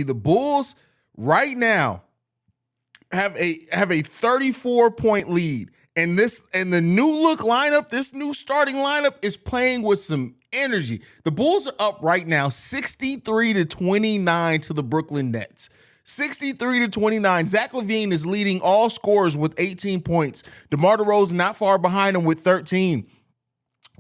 The Bulls right now have a 34-point lead. And the new look lineup, this new starting lineup is playing with some energy. The Bulls are up right now 63-29 to the Brooklyn Nets. 63-29. Zach LaVine is leading all scorers with 18 points. DeMar DeRozan not far behind him with 13.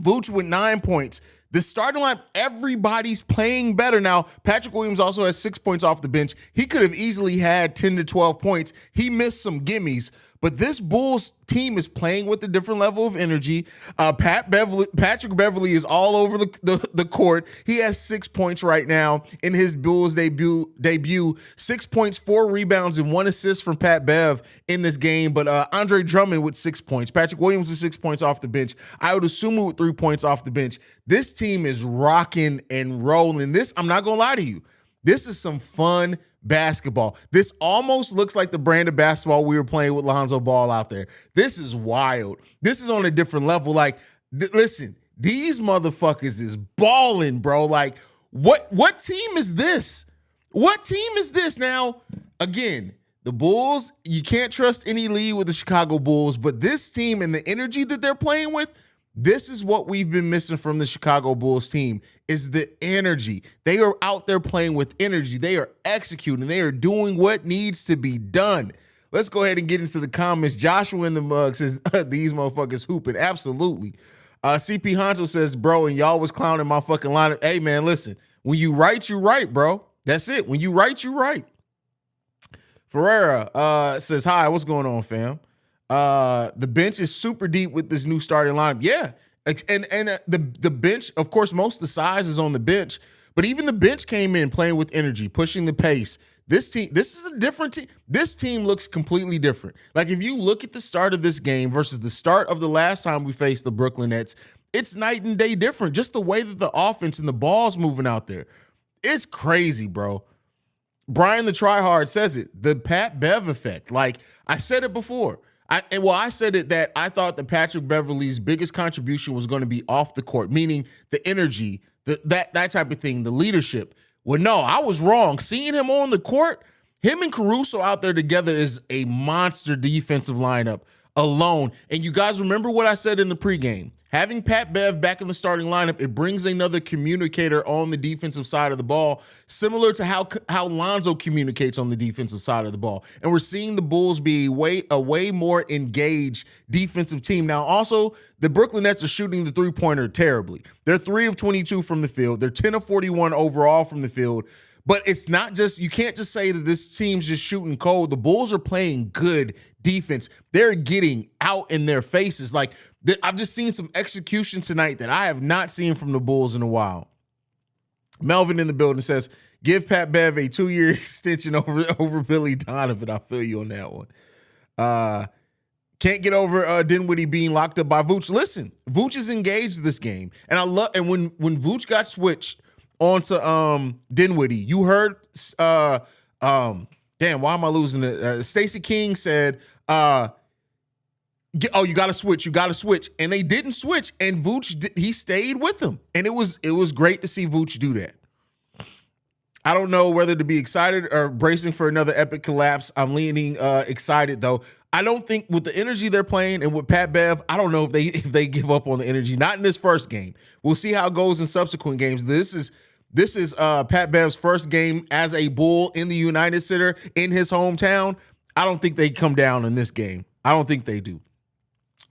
Vooch with 9 points. The starting line, everybody's playing better. Now, Patrick Williams also has 6 points off the bench. He could have easily had 10 to 12 points. He missed some gimmies. But this Bulls team is playing with a different level of energy. Patrick Beverley is all over the court. He has 6 points right now in his Bulls debut. 6 points, 4 rebounds, and 1 assist from Pat Bev in this game. But Andre Drummond with 6 points. Patrick Williams with 6 points off the bench. I would assume with 3 points off the bench. This team is rocking and rolling. I'm not going to lie to you. This is some fun basketball. This almost looks like the brand of basketball we were playing with Lonzo Ball out there. This is wild. This is on a different level. Like, listen, these motherfuckers is balling, bro. Like, what team is this? What team is this? Now, again, the Bulls, you can't trust any lead with the Chicago Bulls, but this team and the energy that they're playing with, this is what we've been missing from the Chicago Bulls team, is the energy. They are out there playing with energy. They are executing. They are doing what needs to be done. Let's go ahead and get into the comments. Joshua in the mug says, these motherfuckers hooping. Absolutely. CP Honcho says, bro, and y'all was clowning my fucking lineup. Hey, man, listen. When you write, you write, bro. That's it. When you write, you write. Ferreira says, hi, what's going on, fam? The bench is super deep with this new starting lineup. Yeah. And the bench, of course, most of the size is on the bench, but even the bench came in playing with energy, pushing the pace. This is a different team. This team looks completely different. Like, if you look at the start of this game versus the start of the last time we faced the Brooklyn Nets, it's night and day different. Just the way that the offense and the ball's moving out there. It's crazy, bro. Brian the Tryhard says it. The Pat Bev effect. Like, I said it before. I said it that I thought that Patrick Beverley's biggest contribution was going to be off the court, meaning the energy, that type of thing, the leadership. Well, no, I was wrong. Seeing him on the court, him and Caruso out there together is a monster defensive lineup alone. And you guys remember what I said in the pregame. Having Pat Bev back in the starting lineup, it brings another communicator on the defensive side of the ball, similar to how Lonzo communicates on the defensive side of the ball. And we're seeing the Bulls be a way more engaged defensive team. Now, also, the Brooklyn Nets are shooting the three-pointer terribly. They're 3 of 22 from the field. They're 10 of 41 overall from the field. But it's not just, you can't just say that this team's just shooting cold. The Bulls are playing good defense. They're getting out in their faces. Like, I've just seen some execution tonight that I have not seen from the Bulls in a while. Melvin in the building says, give Pat Bev a 2-year extension over Billy Donovan. I feel you on that one. Can't get over Dinwiddie being locked up by Vooch. Listen, Vooch is engaged this game. And when Vooch got switched onto Dinwiddie, you heard damn, why am I losing it? Stacey King said, you got to switch. And they didn't switch. And Vooch, he stayed with them. And it was great to see Vooch do that. I don't know whether to be excited or bracing for another epic collapse. I'm leaning excited, though. I don't think with the energy they're playing and with Pat Bev, I don't know if they give up on the energy. Not in this first game. We'll see how it goes in subsequent games. This is Pat Bev's first game as a Bull in the United Center in his hometown. I don't think they come down in this game. I don't think they do.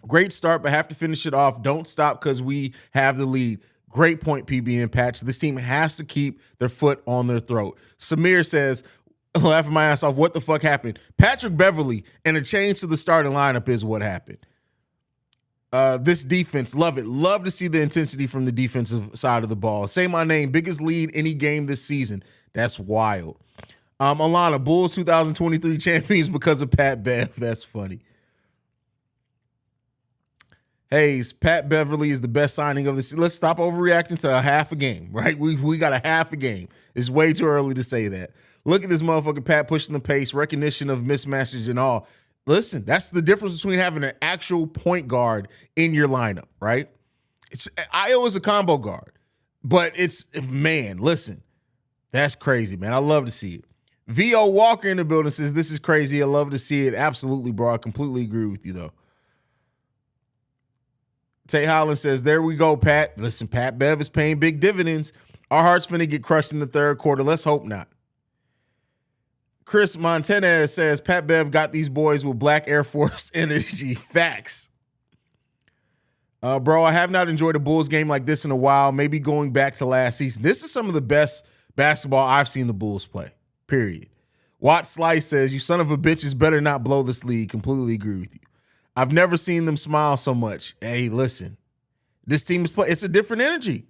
Great start, but have to finish it off. Don't stop because we have the lead. Great point, PB and Patch. This team has to keep their foot on their throat. Samir says, laughing my ass off, what the fuck happened? Patrick Beverley and a change to the starting lineup is what happened. This defense, love it. Love to see the intensity from the defensive side of the ball. Say my name, biggest lead any game this season. That's wild. Alana, Bulls 2023 champions because of Pat Bev. That's funny. Haize, Pat Beverley is the best signing of the season. Let's stop overreacting to a half a game, right? We got a half a game. It's way too early to say that. Look at this motherfucker Pat pushing the pace, recognition of mismatches and all. Listen, that's the difference between having an actual point guard in your lineup, right? Io is a combo guard, but listen, that's crazy, man. I love to see it. V.O. Walker in the building says, this is crazy. I love to see it. Absolutely, bro. I completely agree with you, though. Tay Holland says, there we go, Pat. Listen, Pat Bev is paying big dividends. Our heart's finna get crushed in the third quarter. Let's hope not. Chris Montanez says, Pat Bev got these boys with black Air Force energy. Facts. Bro, I have not enjoyed a Bulls game like this in a while, maybe going back to last season. This is some of the best basketball I've seen the Bulls play, period. Watt Slice says, you son of a bitches better not blow this league. Completely agree with you. I've never seen them smile so much. Hey, listen, this team is it's a different energy.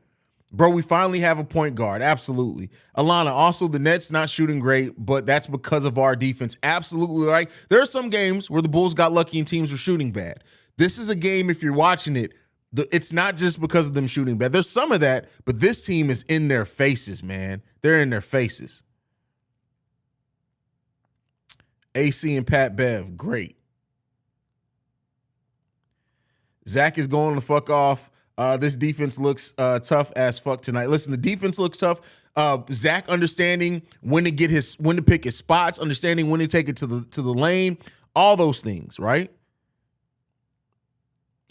Bro, we finally have a point guard. Absolutely. Alana, also the Nets not shooting great, but that's because of our defense. Absolutely right. There are some games where the Bulls got lucky and teams were shooting bad. This is a game, if you're watching it, it's not just because of them shooting bad. There's some of that, but this team is in their faces, man. They're in their faces. AC and Pat Bev, great. Zach is going the fuck off. This defense looks tough as fuck tonight. Listen, the defense looks tough. Zach understanding when to pick his spots, understanding when to take it to the lane, all those things, right?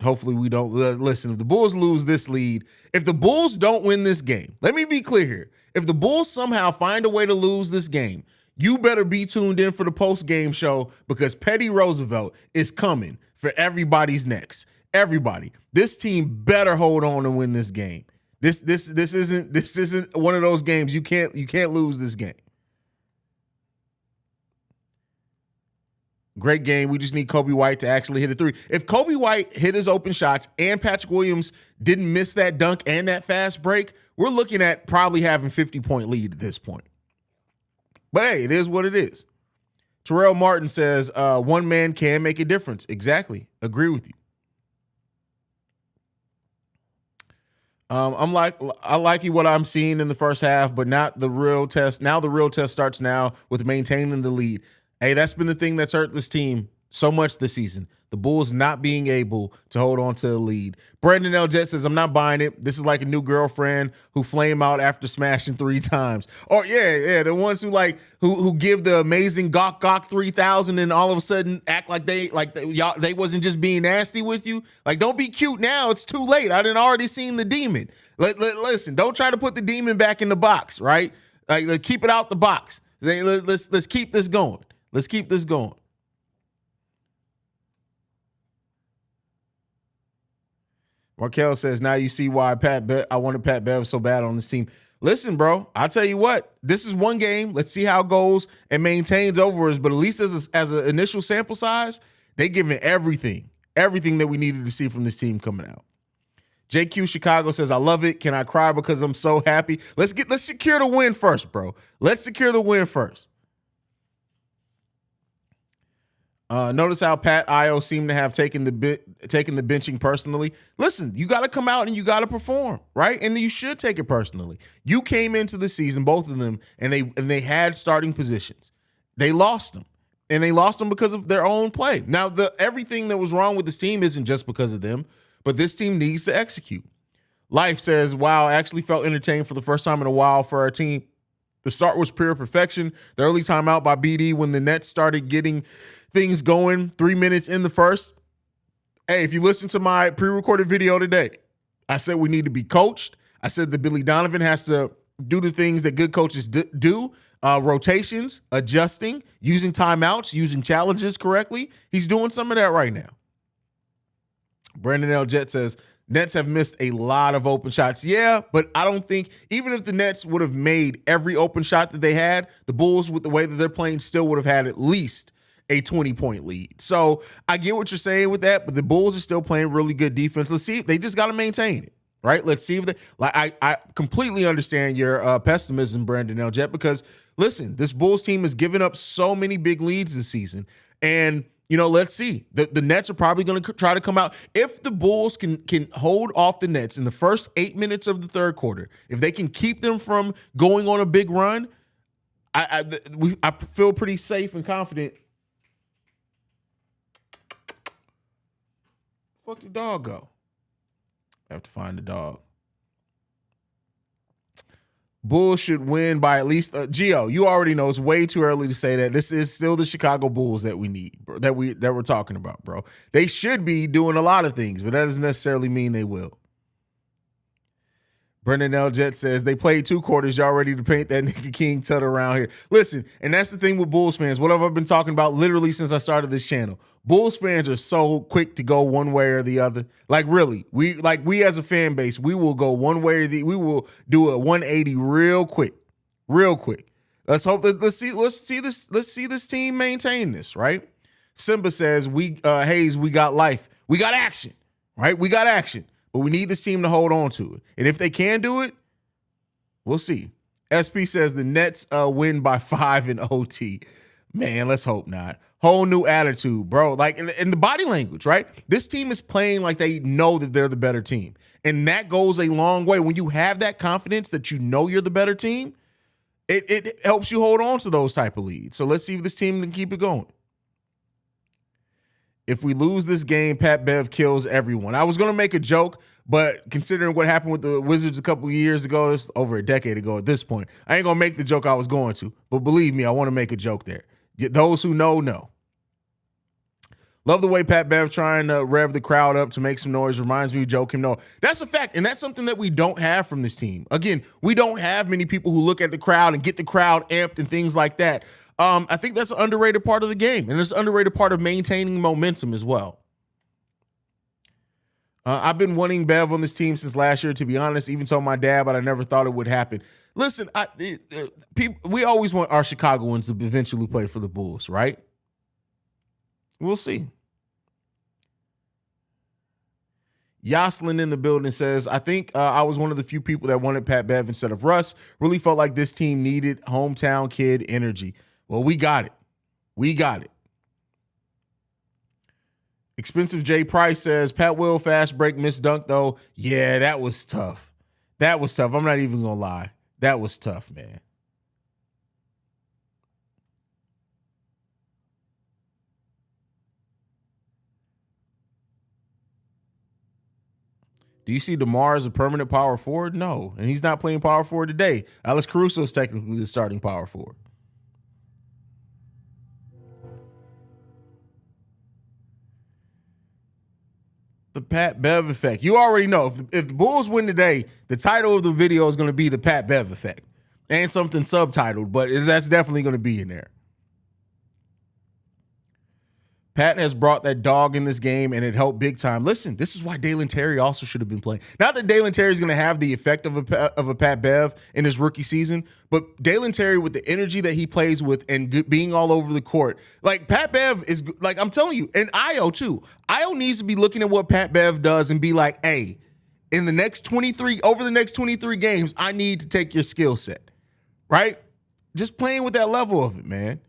Hopefully we don't listen. If the Bulls lose this lead, if the Bulls don't win this game, let me be clear here. If the Bulls somehow find a way to lose this game, you better be tuned in for the post-game show because Petty Roosevelt is coming for everybody's necks. Everybody. This team better hold on and win this game. This isn't one of those games you can't lose this game. Great game. We just need Kobe White to actually hit a three. If Kobe White hit his open shots and Patrick Williams didn't miss that dunk and that fast break, we're looking at probably having 50-point lead at this point. But hey, it is what it is. Terrell Martin says, one man can make a difference. Exactly. Agree with you. I like what I'm seeing in the first half, but not the real test. Now the real test starts now with maintaining the lead. Hey, that's been the thing that's hurt this team so much this season. The Bulls not being able to hold on to the lead. Brandon L. Jet says, I'm not buying it. This is like a new girlfriend who flame out after smashing 3 times. Or yeah, the ones who give the amazing gawk 3000 and all of a sudden act like they wasn't just being nasty with you. Like, don't be cute now. It's too late. I done already seen the demon. Listen, don't try to put the demon back in the box, right? Like keep it out the box. Let's keep this going. Let's keep this going. Markel says, now you see why I wanted Pat Bev so bad on this team. Listen, bro, I'll tell you what. This is one game. Let's see how it goes and maintains over us. But at least as an initial sample size, they giving everything that we needed to see from this team coming out. JQ Chicago says, I love it. Can I cry because I'm so happy? Let's secure the win first, bro. Let's secure the win first. Notice how Pat Io seemed to have taken the benching personally. Listen, you got to come out and you got to perform, right? And you should take it personally. You came into the season, both of them, and they had starting positions. They lost them, and they lost them because of their own play. Now, everything that was wrong with this team isn't just because of them, but this team needs to execute. Life says, wow, I actually felt entertained for the first time in a while for our team. The start was pure perfection. The early timeout by BD when the Nets started getting things going 3 minutes in the first. Hey, if you listen to my pre-recorded video today, I said we need to be coached. I said that Billy Donovan has to do the things that good coaches do, rotations, adjusting, using timeouts, using challenges correctly. He's doing some of that right now. Brandon L. Jet says, Nets have missed a lot of open shots. Yeah, but I don't think, even if the Nets would have made every open shot that they had, the Bulls, with the way that they're playing, still would have had at least a 20-point lead. So I get what you're saying with that, but the Bulls are still playing really good defense. Let's see. They just got to maintain it, right? Let's see if they, I completely understand your pessimism, Brandon L. Jet, because listen, this Bulls team has given up so many big leads this season. And, let's see. The Nets are probably going to try to come out. If the Bulls can hold off the Nets in the first 8 minutes of the third quarter, if they can keep them from going on a big run, I feel pretty safe and confident. Fuck the dog go? I have to find the dog. Bulls should win by at least Gio, you already know it's way too early to say that. This is still the Chicago Bulls that we need, bro, that we're talking about, bro. They should be doing a lot of things, but that doesn't necessarily mean they will. Brendan L. Jet says they played 2 quarters. Y'all ready to paint that nigga King Tut around here? Listen, and that's the thing with Bulls fans. What have I been talking about literally since I started this channel? Bulls fans are so quick to go one way or the other. Like really, we as a fan base, we will go one way or we will do a 180 real quick, real quick. Let's hope that let's see this team maintain this, right? Simba says Haize, we got life, we got action, right? We got action. But we need this team to hold on to it. And if they can do it, we'll see. SP says the Nets win by 5 in OT. Man, let's hope not. Whole new attitude, bro. Like in the body language, right? This team is playing like they know that they're the better team. And that goes a long way. When you have that confidence that you know you're the better team, it helps you hold on to those type of leads. So let's see if this team can keep it going. If we lose this game, Pat Bev kills everyone. I was going to make a joke, but considering what happened with the Wizards a couple of years ago, it's over a decade ago at this point, I ain't going to make the joke I was going to. But believe me, I want to make a joke there. Those who know. Love the way Pat Bev trying to rev the crowd up to make some noise. Reminds me of Joakim Noah. That's a fact, and that's something that we don't have from this team. Again, we don't have many people who look at the crowd and get the crowd amped and things like that. I think that's an underrated part of the game, and it's an underrated part of maintaining momentum as well. I've been wanting Bev on this team since last year, to be honest, even told my dad, but I never thought it would happen. Listen, we always want our Chicagoans to eventually play for the Bulls, right? We'll see. Yoslin in the building says, I think I was one of the few people that wanted Pat Bev instead of Russ. Really felt like this team needed hometown kid energy. Well, we got it. We got it. Expensive J Price says, Pat Will fast break missed dunk though. Yeah, that was tough. That was tough. I'm not even gonna lie. That was tough, man. Do you see DeMar as a permanent power forward? No, and he's not playing power forward today. Alex Caruso is technically the starting power forward. The Pat Bev effect. You already know if the Bulls win today, the title of the video is going to be the Pat Bev effect and something subtitled, but that's definitely going to be in there. Pat has brought that dog in this game, and it helped big time. Listen, this is why Dalen Terry also should have been playing. Not that Dalen Terry is going to have the effect of a Pat Bev in his rookie season, but Dalen Terry with the energy that he plays with and being all over the court. Like Pat Bev is like, I'm telling you, and Io too. Io needs to be looking at what Pat Bev does and be like, hey, over the next 23 games, I need to take your skill set, right? Just playing with that level of it, man.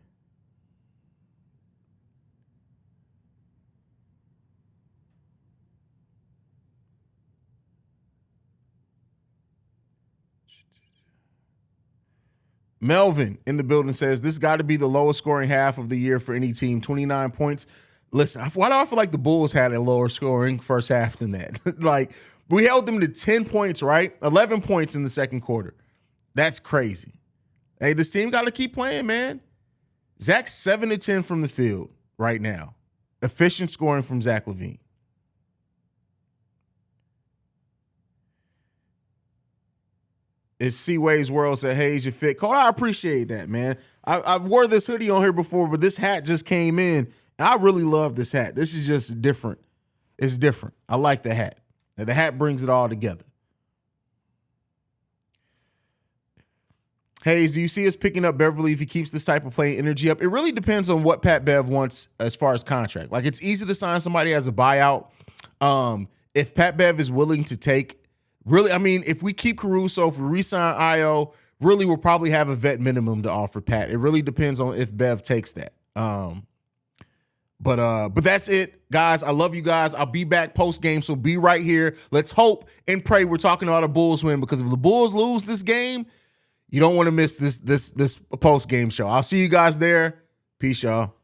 Melvin in the building says this got to be the lowest scoring half of the year for any team. 29 points. Listen, why do I feel like the Bulls had a lower scoring first half than that? Like we held them to 10 points, right? 11 points in the second quarter. That's crazy. Hey, this team got to keep playing, man. Zach's 7 to 10 from the field right now. Efficient scoring from Zach LaVine. It's Seaway's World said, Haize, you fit. Cole, I appreciate that, man. I've wore this hoodie on here before, but this hat just came in. And I really love this hat. This is just different. It's different. I like the hat. And the hat brings it all together. Haize, do you see us picking up Beverly if he keeps this type of playing energy up? It really depends on what Pat Bev wants as far as contract. Like, it's easy to sign somebody as a buyout. If Pat Bev is willing to take, really, I mean, if we keep Caruso, if we re-sign Io, really we'll probably have a vet minimum to offer Pat. It really depends on if Bev takes that. But that's it, guys. I love you guys. I'll be back post game, so be right here. Let's hope and pray we're talking about a Bulls win, because if the Bulls lose this game, you don't want to miss this post game show. I'll see you guys there. Peace, y'all.